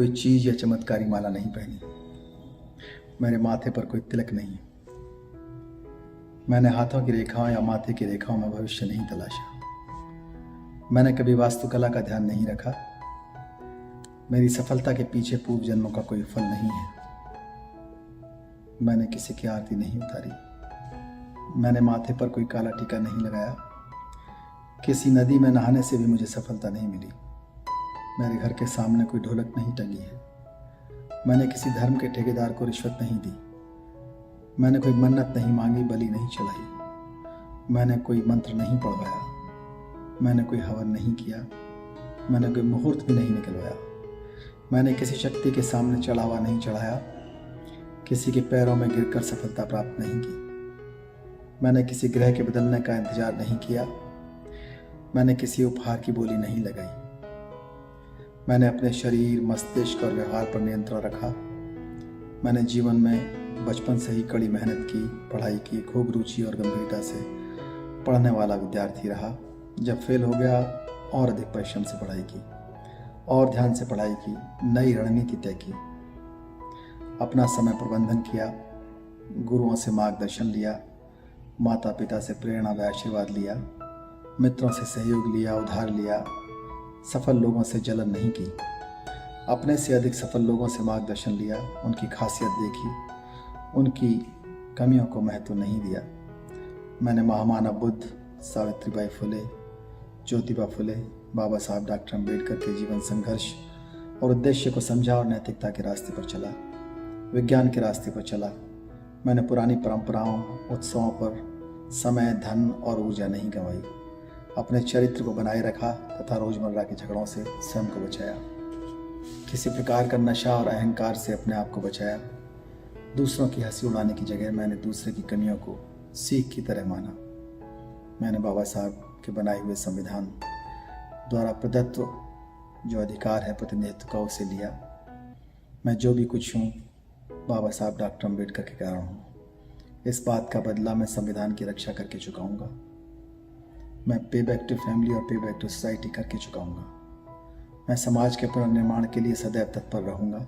कोई चीज़ या चमत्कारी माला नहीं पहनी। मेरे माथे पर कोई तिलक नहीं। मैंने हाथों की रेखाओं या माथे की रेखाओं में भविष्य नहीं तलाशा। मैंने कभी वास्तुकला का ध्यान नहीं रखा। मेरी सफलता के पीछे पूर्व जन्मों का कोई फल नहीं है। मैंने किसी की आरती नहीं उतारी। मैंने माथे पर कोई काला टीका नहीं लगाया। किसी नदी में नहाने से भी मुझे सफलता नहीं मिली। मेरे घर के सामने कोई ढोलक नहीं टंगी है। मैंने किसी धर्म के ठेकेदार को रिश्वत नहीं दी। मैंने कोई मन्नत नहीं मांगी, बलि नहीं चढ़ाई। मैंने कोई मंत्र नहीं पढ़वाया। मैंने कोई हवन नहीं किया। मैंने कोई मुहूर्त भी नहीं निकलवाया। मैंने किसी शक्ति के सामने चढ़ावा नहीं चढ़ाया। किसी के पैरों में गिरकर सफलता प्राप्त नहीं की। मैंने किसी ग्रह के बदलने का इंतजार नहीं किया। मैंने किसी उपहार की बोली नहीं लगाई। मैंने अपने शरीर, मस्तिष्क और व्यवहार पर नियंत्रण रखा। मैंने जीवन में बचपन से ही कड़ी मेहनत की, पढ़ाई की, खूब रुचि और गंभीरता से पढ़ने वाला विद्यार्थी रहा। जब फेल हो गया और अधिक परिश्रम से पढ़ाई की और ध्यान से पढ़ाई की, नई रणनीति तय की, अपना समय प्रबंधन किया, गुरुओं से मार्गदर्शन लिया, माता पिता से प्रेरणा व आशीर्वाद लिया, मित्रों से सहयोग लिया, उधार लिया, सफल लोगों से जलन नहीं की, अपने से अधिक सफल लोगों से मार्गदर्शन लिया, उनकी खासियत देखी, उनकी कमियों को महत्व नहीं दिया। मैंने महामानव बुद्ध, सावित्रीबाई फुले, ज्योतिबा फुले, बाबा साहब डॉक्टर अम्बेडकर के जीवन संघर्ष और उद्देश्य को समझा और नैतिकता के रास्ते पर चला, विज्ञान के रास्ते पर चला। मैंने पुरानी परंपराओं, उत्सवों पर समय, धन और ऊर्जा नहीं गंवाई। अपने चरित्र को बनाए रखा तथा रोजमर्रा के झगड़ों से स्वयं को बचाया। किसी प्रकार का नशा और अहंकार से अपने आप को बचाया। दूसरों की हंसी उड़ाने की जगह मैंने दूसरे की कमियों को सीख की तरह माना। मैंने बाबा साहब के बनाए हुए संविधान द्वारा प्रदत्त जो अधिकार है प्रतिनिधित्व का, उसे लिया। मैं जो भी कुछ हूँ बाबा साहब डॉक्टर अम्बेडकर के कारण हूँ। इस बात का बदला मैं संविधान की रक्षा करके चुकाऊंगा। मैं पे बैक टू फैमिली और पे बैक टू सोसाइटी करके चुकाऊंगा। मैं समाज के पुनर्निर्माण के लिए सदैव तत्पर रहूंगा।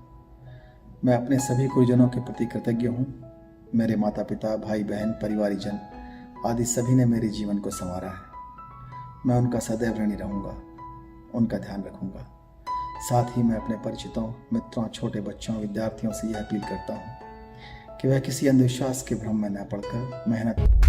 मैं अपने सभी गुरुजनों के प्रति कृतज्ञ हूँ। मेरे माता पिता, भाई बहन, परिवारीजन आदि सभी ने मेरे जीवन को संवारा है। मैं उनका सदैव ऋणी रहूंगा, उनका ध्यान रखूंगा। साथ ही मैं अपने परिचितों, मित्रों, छोटे बच्चों, विद्यार्थियों से यह अपील करता हूँ कि वह किसी अंधविश्वास के भ्रम में न पड़कर मेहनत